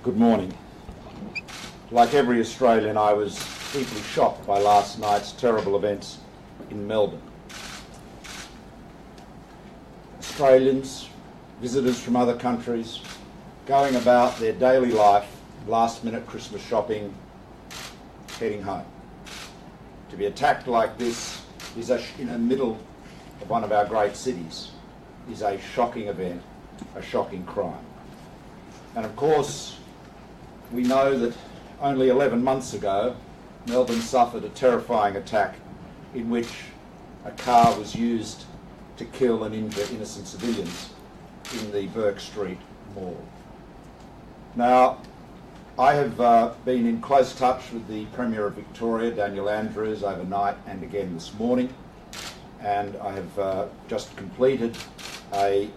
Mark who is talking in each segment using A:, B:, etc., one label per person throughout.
A: Good morning. Like every Australian, I was deeply shocked by last night's terrible events in Melbourne. Australians, visitors from other countries, going about their daily life, last-minute Christmas shopping, heading home. To be attacked like this is in the middle of one of our great cities is a shocking event, a shocking crime. And of course, we know that only 11 months ago, Melbourne suffered a terrifying attack in which a car was used to kill and injure innocent civilians in the Burke Street Mall. Now, I have been in close touch with the Premier of Victoria, Daniel Andrews, overnight and again this morning, and I have just completed a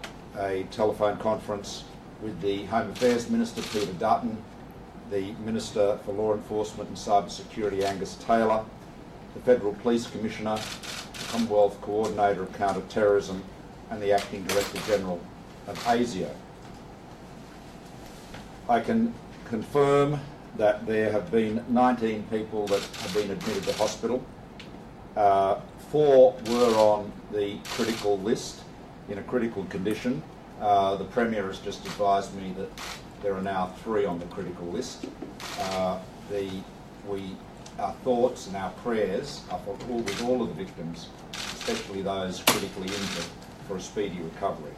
A: telephone conference with the Home Affairs Minister, Peter Dutton, the Minister for Law Enforcement and Cyber Security, Angus Taylor, the Federal Police Commissioner, the Commonwealth Coordinator of Counter-Terrorism, and the Acting Director General of ASIO. I can confirm that there have been 19 people that have been admitted to hospital. 4 were on the critical list, in a critical condition. The Premier has just advised me that there are now 3 on the critical list. Our thoughts and our prayers are with all of the victims, especially those critically injured, for a speedy recovery.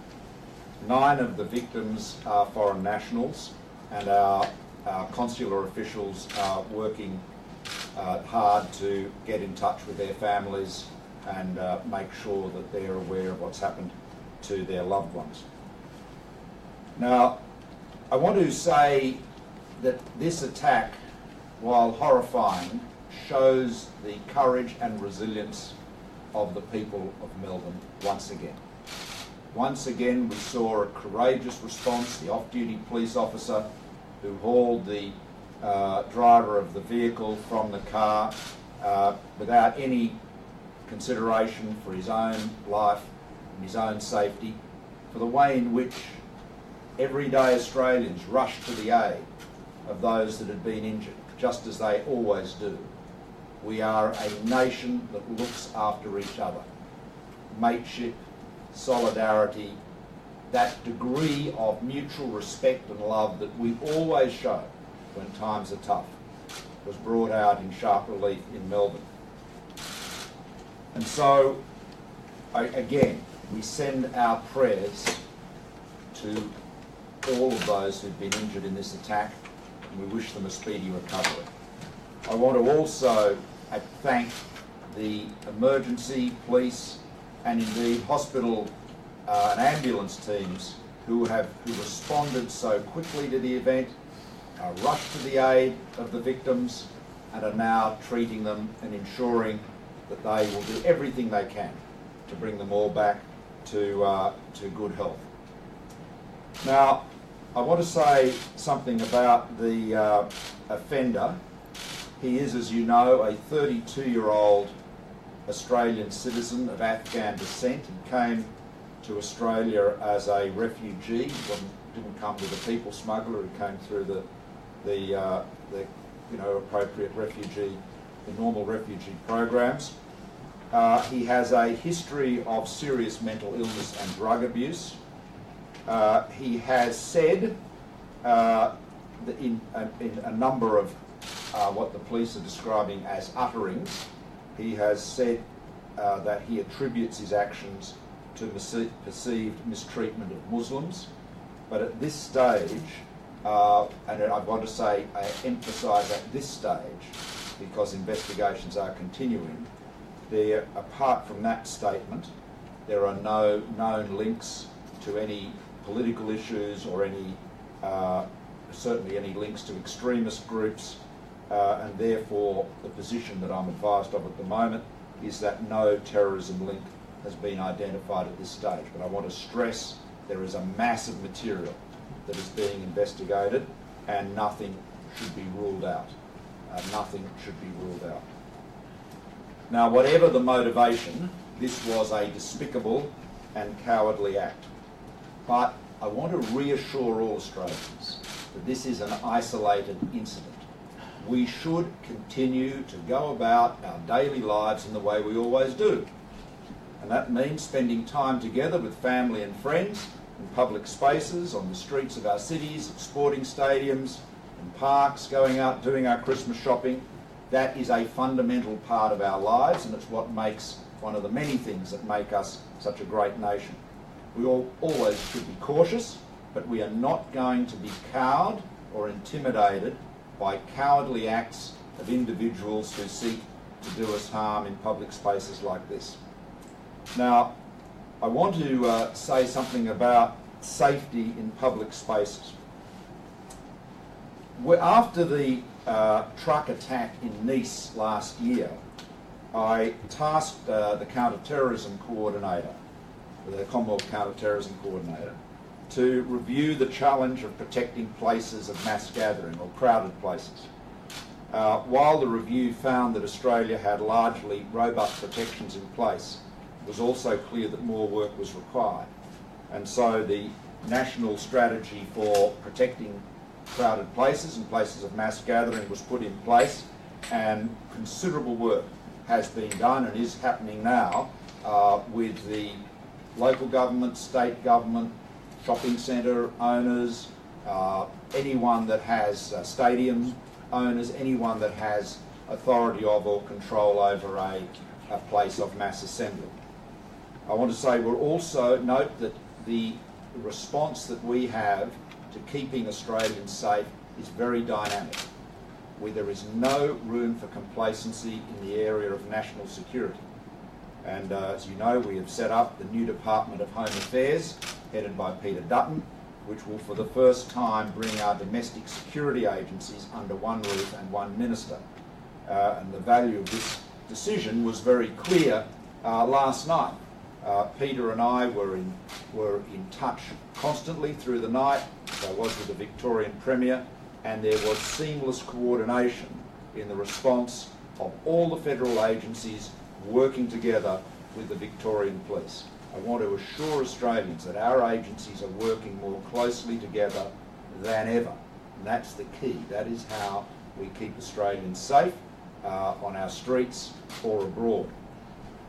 A: 9 of the victims are foreign nationals, and our consular officials are working hard to get in touch with their families and make sure that they're aware of what's happened to their loved ones. Now, I want to say that this attack, while horrifying, shows the courage and resilience of the people of Melbourne once again. Once again, we saw a courageous response. The off-duty police officer who hauled the driver of the vehicle from the car without any consideration for his own life and his own safety, for the way in which everyday Australians rushed to the aid of those that had been injured, just as they always do. We are a nation that looks after each other. Mateship, solidarity, that degree of mutual respect and love that we always show when times are tough was brought out in sharp relief in Melbourne. And so, again, we send our prayers to all of those who've been injured in this attack, and we wish them a speedy recovery. I want to also thank the emergency, police, and indeed hospital and ambulance teams who responded so quickly to the event, rushed to the aid of the victims, and are now treating them and ensuring that they will do everything they can to bring them all back to good health. Now, I want to say something about the offender. He is, as you know, a 32-year-old Australian citizen of Afghan descent. He came to Australia as a refugee. He didn't come with a people smuggler. He came through the appropriate refugee, the normal refugee programs. He has a history of serious mental illness and drug abuse. He has said in a number of what the police are describing as utterings, he has said that he attributes his actions to perceived mistreatment of Muslims. But at this stage, and I want to say, emphasise at this stage, because investigations are continuing, apart from that statement, there are no known links to any political issues or certainly any links to extremist groups, and therefore the position that I'm advised of at the moment is that no terrorism link has been identified at this stage. But I want to stress there is a massive material that is being investigated, and nothing should be ruled out. Nothing should be ruled out. Now, whatever the motivation, this was a despicable and cowardly act. But I want to reassure all Australians that this is an isolated incident. We should continue to go about our daily lives in the way we always do. And that means spending time together with family and friends in public spaces, on the streets of our cities, at sporting stadiums, in parks, going out doing our Christmas shopping. That is a fundamental part of our lives, and it's what makes one of the many things that make us such a great nation. We all always should be cautious, but we are not going to be cowed or intimidated by cowardly acts of individuals who seek to do us harm in public spaces like this. Now, I want to say something about safety in public spaces. After the truck attack in Nice last year, I tasked the counter-terrorism coordinator, the Commonwealth counter-terrorism coordinator, to review the challenge of protecting places of mass gathering or crowded places. While the review found that Australia had largely robust protections in place, it was also clear that more work was required. And so the national strategy for protecting crowded places and places of mass gathering was put in place, and considerable work has been done and is happening now with the local government, state government, shopping centre owners, anyone that has stadium owners, anyone that has authority of or control over a place of mass assembly. I want to say we'll also note that the response that we have to keeping Australians safe is very dynamic. There is no room for complacency in the area of national security. And as you know, we have set up the new Department of Home Affairs, headed by Peter Dutton, which will for the first time bring our domestic security agencies under one roof and one minister. And the value of this decision was very clear last night. Peter and I were in touch constantly through the night. I was with the Victorian Premier, and there was seamless coordination in the response of all the federal agencies working together with the Victorian Police. I want to assure Australians that our agencies are working more closely together than ever. And that's the key. That is how we keep Australians safe on our streets or abroad.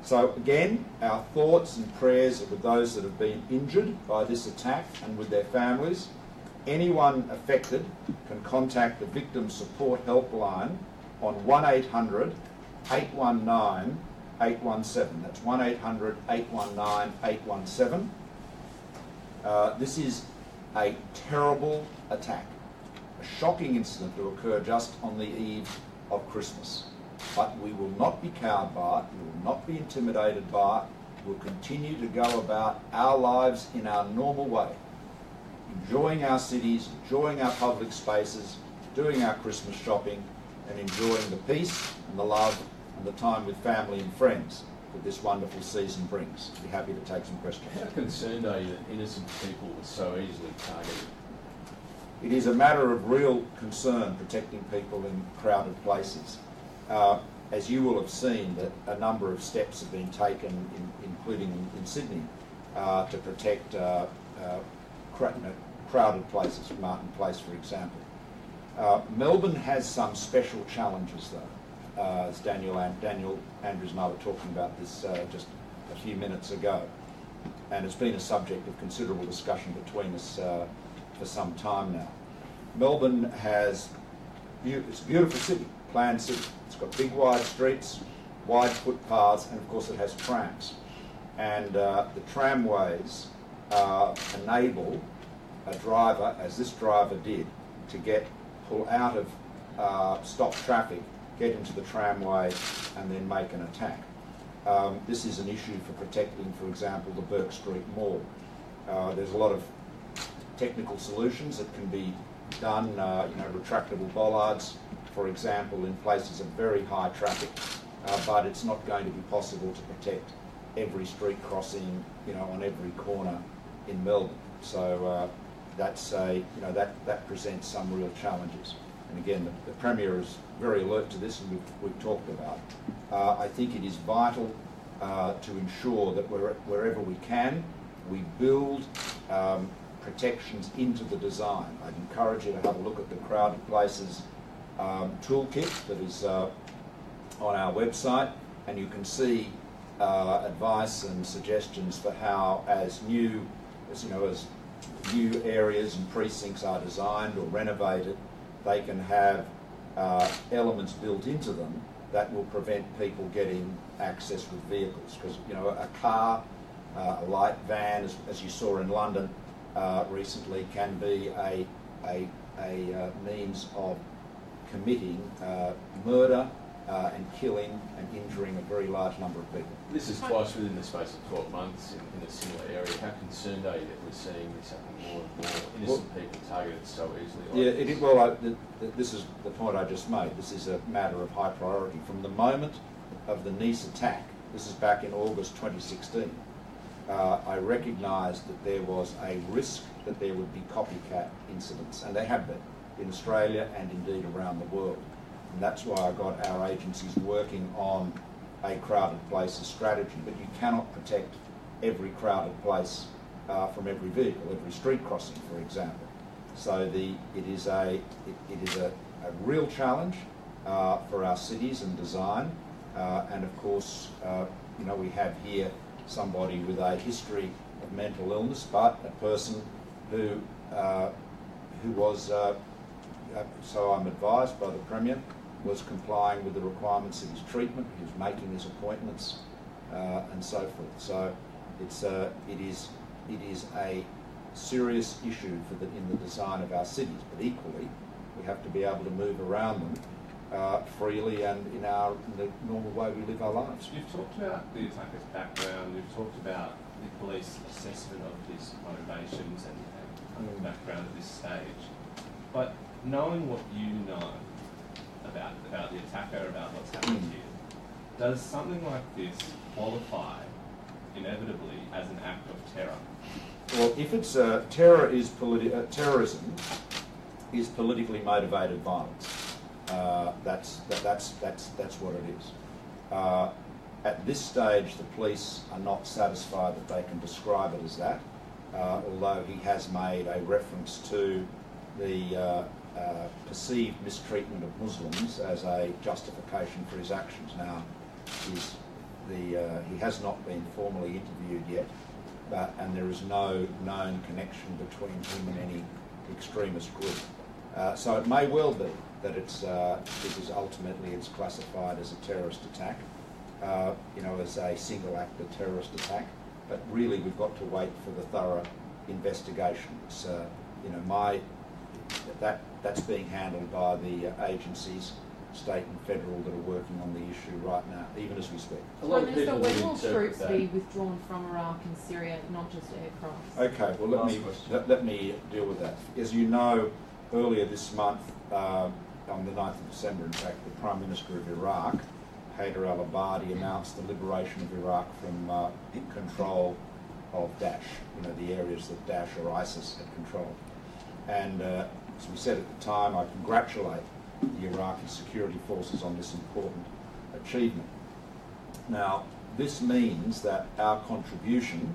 A: So again, our thoughts and prayers are with those that have been injured by this attack and with their families. Anyone affected can contact the Victim Support Helpline on 1800 819 817. That's 1800 819 817. This is a terrible attack, a shocking incident to occur just on the eve of Christmas. But we will not be cowed by it, we will not be intimidated by it. We'll continue to go about our lives in our normal way, enjoying our cities, enjoying our public spaces, doing our Christmas shopping, and enjoying the peace and the love and the time with family and friends that this wonderful season brings. I'd be happy to take some questions.
B: How concerned are you that innocent people were so easily targeted?
A: It is a matter of real concern protecting people in crowded places. As you will have seen, that a number of steps have been taken, including in Sydney, to protect crowded places, Martin Place, for example. Melbourne has some special challenges, though, as Daniel Andrews and I were talking about this just a few minutes ago. And it's been a subject of considerable discussion between us for some time now. Melbourne it's a beautiful city, planned city. It's got big wide streets, wide footpaths, and of course it has trams. And the tramways enable a driver, as this driver did, to pull out of stopped traffic, get into the tramway, and then make an attack. This is an issue for protecting, for example, the Burke Street Mall. There's a lot of technical solutions that can be done, retractable bollards, for example, in places of very high traffic, but it's not going to be possible to protect every street crossing, on every corner in Melbourne. So that presents some real challenges. And again, the Premier is very alert to this, and we've talked about. I think it is vital to ensure that wherever we can, we build protections into the design. I'd encourage you to have a look at the Crowded Places toolkit that is on our website, and you can see advice and suggestions for how, as new areas and precincts are designed or renovated, they can have elements built into them that will prevent people getting access with vehicles. Because a car, a light van, as you saw in London recently, can be a means of committing murder and killing and injuring a very large number of people.
B: This is twice within the space of 12 months in a similar area. How concerned are you that we're seeing this happening more and more? Innocent people targeted so easily.
A: This is the point I just made. This is a matter of high priority. From the moment of the Nice attack, this is back in August 2016, I recognised that there was a risk that there would be copycat incidents, and there have been in Australia and indeed around the world. And that's why I got our agencies working on a crowded places strategy. But you cannot protect every crowded place from every vehicle, every street crossing, for example. So it is a real challenge for our cities and design. And of course, we have here somebody with a history of mental illness, but a person who was, so I'm advised by the Premier, was complying with the requirements of his treatment. He was making his appointments and so forth. So it is a serious issue in the design of our cities. But equally, we have to be able to move around them freely and in the normal way we live our lives.
C: You've talked about the attacker's background. You've talked about the police assessment of his motivations and the background at this stage. But knowing what you know about the attacker, about what's happened here, does something like this qualify inevitably as an act of terror?
A: Well, if it's terrorism is politically motivated violence. That's what it is. At this stage, the police are not satisfied that they can describe it as that, although he has made a reference to the perceived mistreatment of Muslims as a justification for his actions. Now, he has not been formally interviewed yet, and there is no known connection between him and any extremist group. So it may well be that because ultimately it's classified as a terrorist attack, as a single-actor terrorist attack. But really, we've got to wait for the thorough investigation. It's, that's being handled by the agencies, state and federal, that are working on the issue right now, even as we speak.
D: Prime Minister, when will troops be withdrawn from Iraq and Syria, not just aircraft?
A: Okay, well let me deal with that. As you know, earlier this month, on the 9th of December, in fact, the Prime Minister of Iraq, Haider al-Abadi, announced the liberation of Iraq from control of Daesh, the areas that Daesh or ISIS had controlled. And as we said at the time, I congratulate the Iraqi security forces on this important achievement. Now, this means that our contribution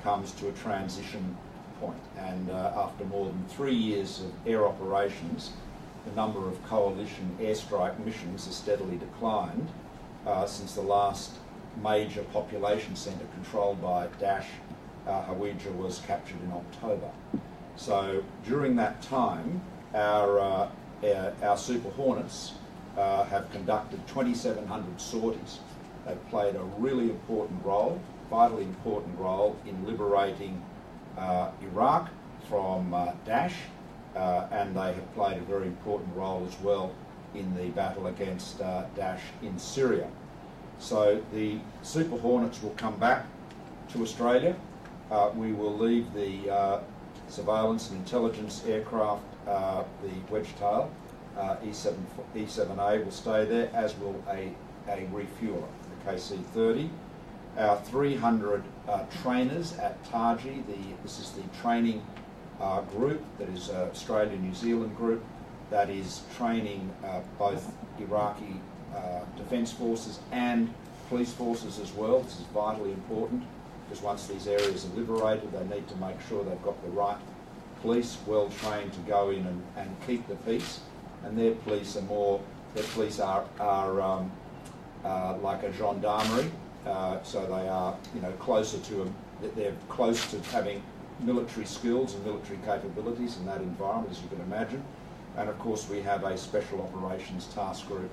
A: comes to a transition point, and after more than 3 years of air operations, the number of coalition airstrike missions has steadily declined since the last major population centre controlled by Daesh, Hawija, was captured in October. So during that time, our Super Hornets have conducted 2,700 sorties. They've played a really important role, vitally important role, in liberating Iraq from Daesh, and they have played a very important role as well in the battle against Daesh in Syria. So the Super Hornets will come back to Australia. We will leave the surveillance and intelligence aircraft, the Wedgetail, E7A will stay there, as will a refueler, the KC-30. Our 300 trainers at Taji, this is the training group that is an Australia-New Zealand group that is training both Iraqi defence forces and police forces as well. This is vitally important, because once these areas are liberated, they need to make sure they've got the right police well trained to go in and keep the peace, and their police are like a gendarmerie, so they are they're close to having military skills and military capabilities in that environment, as you can imagine. And of course we have a special operations task group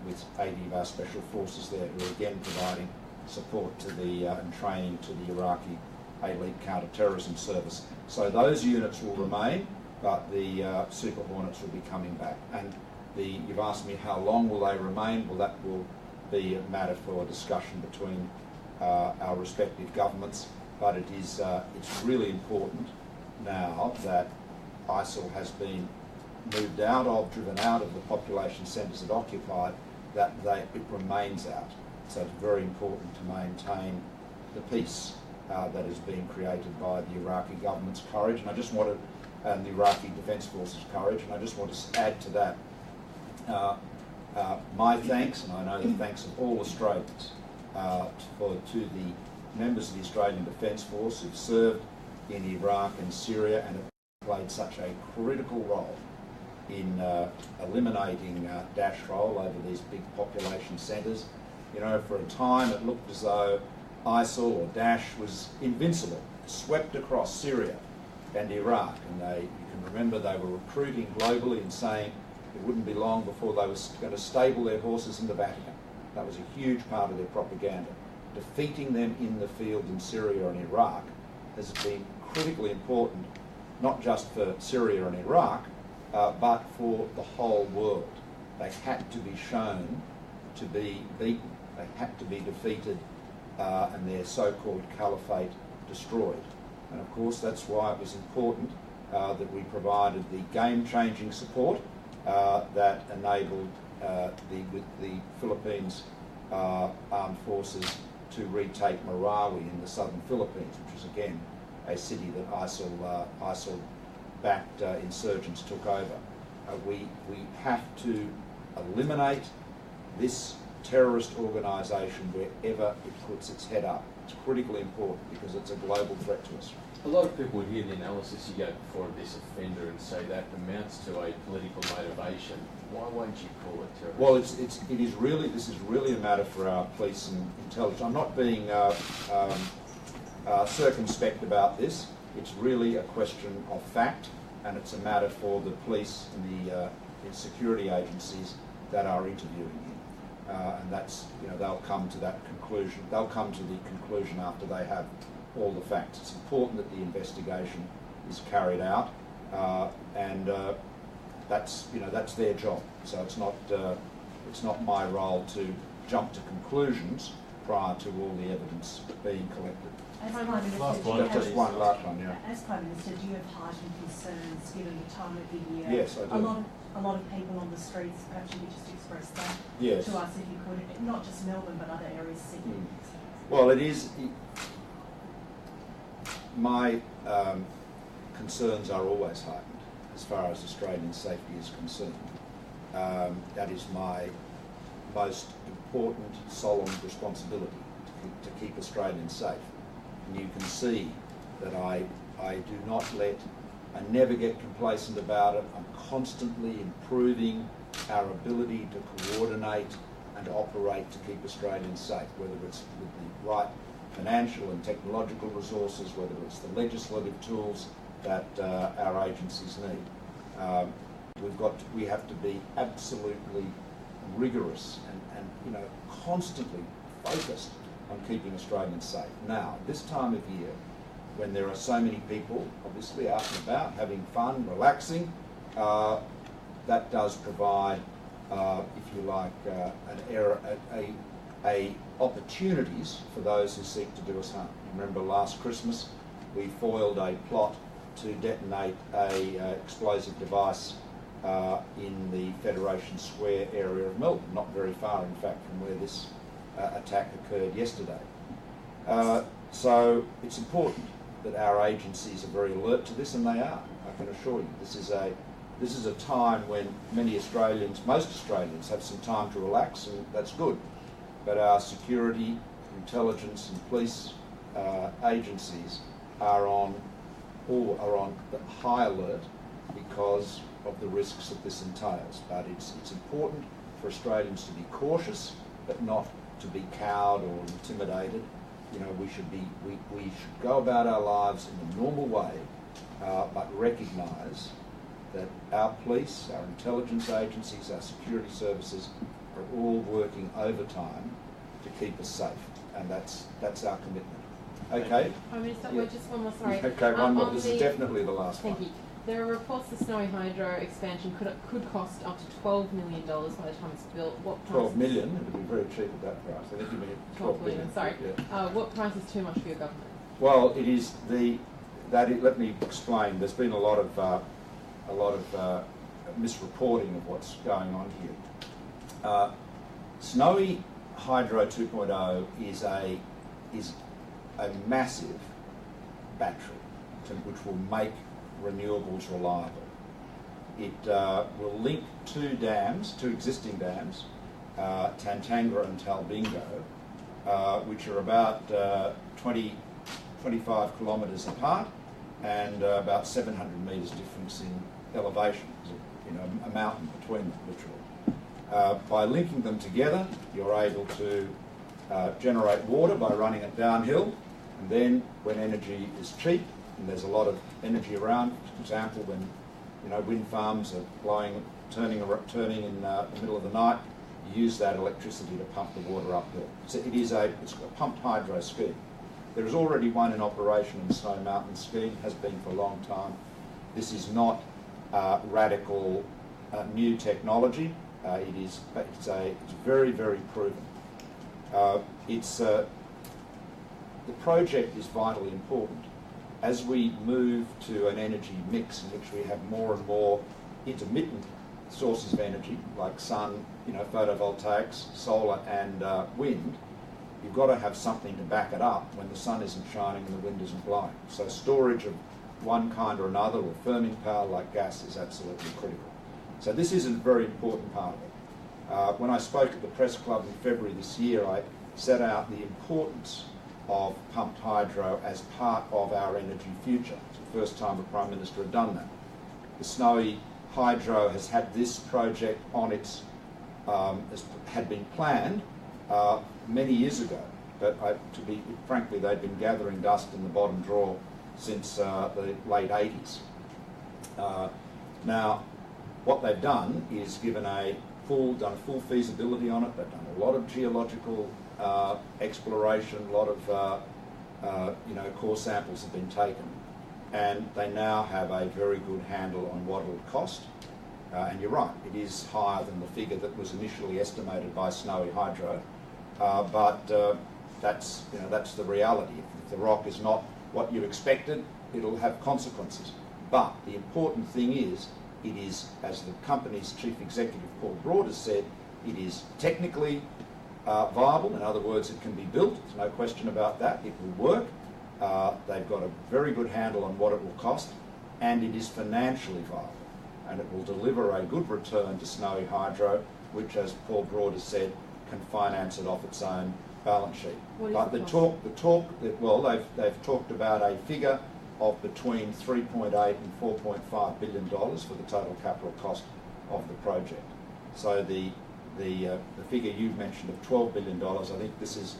A: with 80 of our special forces there who are again providing support to and training to the Iraqi elite counter-terrorism service. So those units will remain, but the Super Hornets will be coming back. And you've asked me how long will they remain. Well, that will be a matter for discussion between our respective governments, but it's really important now that ISIL has been driven out of the population centres it occupied, that it remains out. So it's very important to maintain the peace that is being created by the Iraqi government's courage, and the Iraqi Defence Forces' courage. And I just want to add to that my thanks, and I know the thanks of all Australians, to the members of the Australian Defence Force who've served in Iraq and Syria and have played such a critical role in eliminating Daesh role over these big population centres. You know, for a time it looked as though ISIL or Daesh was invincible, swept across Syria and Iraq, and you can remember they were recruiting globally and saying it wouldn't be long before they were going to stable their horses in the Vatican. That was a huge part of their propaganda. Defeating them in the field in Syria and Iraq has been critically important, not just for Syria and Iraq, but for the whole world. They had to be shown to be beaten. They had to be defeated and their so-called caliphate destroyed. And of course that's why it was important that we provided the game-changing support that enabled the Philippines armed forces to retake Marawi in the southern Philippines, which was again a city that ISIL-backed insurgents took over. We have to eliminate this terrorist organisation wherever it puts its head up. It's critically important because it's a global threat to us.
B: A lot of people would hear the analysis you gave before of this offender and say that amounts to a political motivation. Why won't you call it terrorism?
A: Well, this is really a matter for our police and intelligence. I'm not being circumspect about this. It's really a question of fact, and it's a matter for the police and the security agencies that are interviewing him. And that's, they'll come to that conclusion. They'll come to the conclusion after they have all the facts. It's important that the investigation is carried out, and that's their job. So it's not my role to jump to conclusions prior to all the evidence being collected.
E: As Prime Minister,
A: last one, yeah.
E: As Prime Minister, do you have heightened concerns given the time of the year?
A: Yes, I do.
E: A lot of people on the streets, perhaps you could just express that
A: yes.
E: to us if you could, not just Melbourne but other areas, Sydney.
A: Well, it is. My concerns are always heightened as far as Australian safety is concerned. That is my most important, solemn responsibility, to keep Australians safe. And you can see that I never get complacent about it. I'm constantly improving our ability to coordinate and operate to keep Australians safe, whether it's with the right financial and technological resources, whether it's the legislative tools that our agencies need. We have to be absolutely rigorous and constantly focused on keeping Australians safe. Now, this time of year, when there are so many people obviously out and about having fun, relaxing, that does provide, if you like, opportunities for those who seek to do us harm. Remember last Christmas we foiled a plot to detonate a explosive device in the Federation Square area of Melbourne, not very far in fact from where this attack occurred yesterday. So it's important that our agencies are very alert to this, and they are, I can assure you. This is a time when most Australians have some time to relax, and that's good. But our security, intelligence and police agencies are on all are on the high alert because of the risks that this entails. But it's important for Australians to be cautious, but not to be cowed or intimidated. You know, we should go about our lives in the normal way, but recognise that our police, our intelligence agencies, our security services are all working overtime to keep us safe, and that's our commitment. Okay.
D: Prime Minister, yeah. Just one more. Sorry.
A: Okay, one more. This is definitely the last one.
D: Thank you. There are reports the Snowy Hydro expansion could cost up to $12 million by the time it's built. What price? 12
A: million? It would be very cheap at that price. I think you mean 12 million.
D: Sorry.
A: Yeah.
D: What price is too much for your government?
A: Well, it is let me explain. There's been a lot of misreporting of what's going on here. Snowy Hydro 2.0 is a massive battery which will make renewables reliable. It will link two existing dams, Tantanga and Talbingo, which are about 25 kilometres apart and about 700 metres difference in elevation. You know, a mountain between them, literally. By linking them together, you're able to generate water by running it downhill, and then when energy is cheap and there's a lot of energy around, for example, when wind farms are turning in the middle of the night, you use that electricity to pump the water uphill. So it's a pumped hydro scheme. There is already one in operation in the Snow Mountain scheme, has been for a long time. This is not radical new technology. It's very, very proven. The project is vitally important. As we move to an energy mix in which we have more and more intermittent sources of energy, like sun, photovoltaics, solar and wind, you've got to have something to back it up when the sun isn't shining and the wind isn't blowing. So storage of one kind or another, or firming power like gas, is absolutely critical. So this is a very important part of it. When I spoke at the Press Club in February this year, I set out the importance of pumped hydro as part of our energy future. It's the first time a Prime Minister had done that. The Snowy Hydro has had this project on its, had been planned many years ago, but to be frankly, they'd been gathering dust in the bottom drawer since the late 80s. Now, what they've done is done a full feasibility on it. They've done a lot of geological exploration, a lot of core samples have been taken, and they now have a very good handle on what it'll cost. And you're right, it is higher than the figure that was initially estimated by Snowy Hydro, but that's the reality. If the rock is not what you expected, it'll have consequences. But the important thing is, it is, as the company's chief executive, Paul Broad, has said, it is technically viable. In other words, it can be built. There's no question about that. It will work. They've got a very good handle on what it will cost, and it is financially viable. And it will deliver a good return to Snowy Hydro, which, as Paul Broad has said, can finance it off its own balance sheet. But they've talked about a figure of between $3.8 and $4.5 billion for the total capital cost of the project. So the figure you've mentioned of $12 billion, I think this is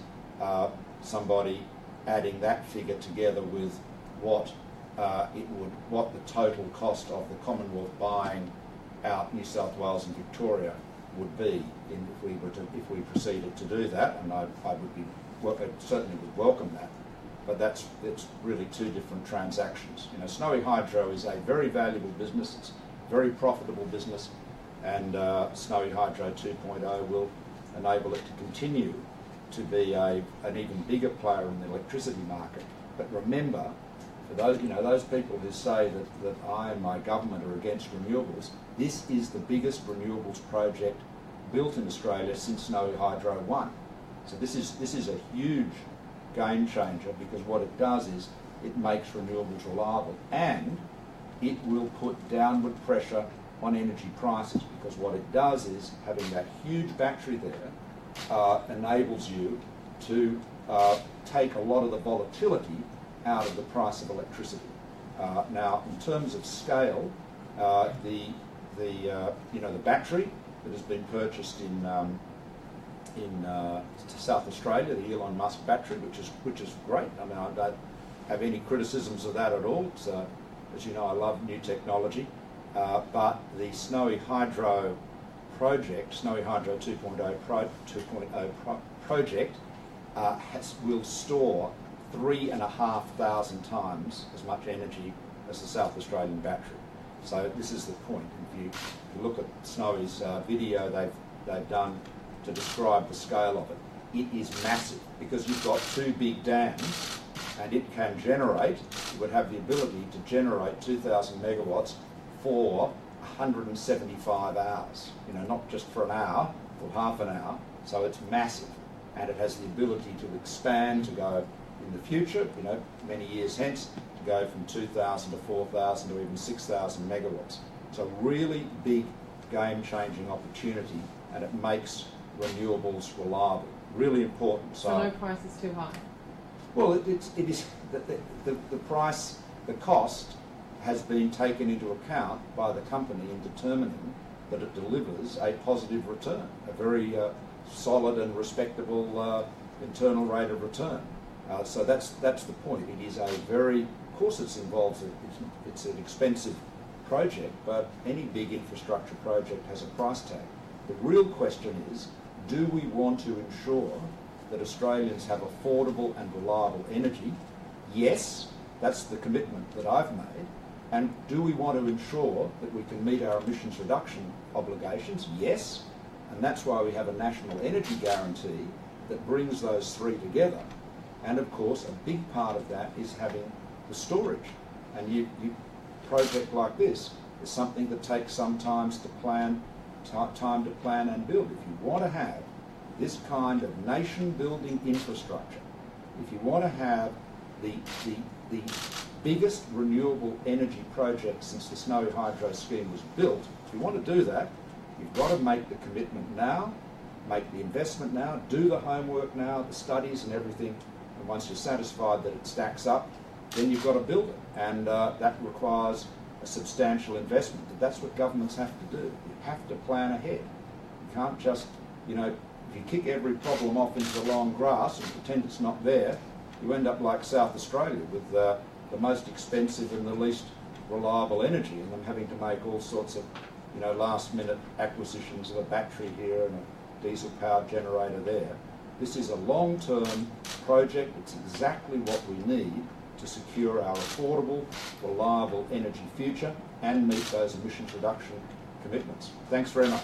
A: somebody adding that figure together with what the total cost of the Commonwealth buying out New South Wales and Victoria would be if we proceeded to do that, and I certainly would welcome that. But it's really two different transactions. Snowy Hydro is a very valuable business. It's a very profitable business, and Snowy Hydro 2.0 will enable it to continue to be an even bigger player in the electricity market. But remember, for those people who say that I and my government are against renewables, this is the biggest renewables project built in Australia since Snowy Hydro 1. So this is a huge game changer, because what it does is it makes renewables reliable, and it will put downward pressure on energy prices, because what it does is, having that huge battery there enables you to take a lot of the volatility out of the price of electricity. Now, in terms of scale, the battery that has been purchased in South Australia, the Elon Musk battery, which is great. I mean, I don't have any criticisms of that at all. It's, as you know, I love new technology. But the Snowy Hydro project, Snowy Hydro 2.0 project, will store 3,500 times as much energy as the South Australian battery. So this is the point. If you look at Snowy's video they've done to describe the scale of it, it is massive because you've got two big dams and it can generate, it would have the ability to generate 2,000 megawatts for 175 hours, not just for an hour or half an hour. So it's massive, and it has the ability to expand, to go in the future, many years hence, to go from 2,000 to 4,000 to even 6,000 megawatts. So really big game-changing opportunity, and it makes renewables reliable. Really important.
D: So no price is too high?
A: Well, it is the price, the cost has been taken into account by the company in determining that it delivers a positive return, a very solid and respectable internal rate of return. So that's the point. It is a very, of course it's an expensive project, but any big infrastructure project has a price tag. The real question is, do we want to ensure that Australians have affordable and reliable energy? Yes, that's the commitment that I've made. And do we want to ensure that we can meet our emissions reduction obligations? Yes. And that's why we have a national energy guarantee that brings those three together. And of course, a big part of that is having the storage. And a project like this is something that takes some time to plan and build. If you want to have this kind of nation-building infrastructure, if you want to have the biggest renewable energy project since the Snowy Hydro scheme was built, if you want to do that, you've got to make the commitment now, make the investment now, do the homework now, the studies and everything, and once you're satisfied that it stacks up, then you've got to build it. And that requires a substantial investment. But that's what governments have to do. You have to plan ahead. You can't just, if you kick every problem off into the long grass and pretend it's not there, you end up like South Australia with the most expensive and the least reliable energy, and them having to make all sorts of, last-minute acquisitions of a battery here and a diesel-powered generator there. This is a long-term project. It's exactly what we need to secure our affordable, reliable energy future and meet those emissions reduction commitments. Thanks very much.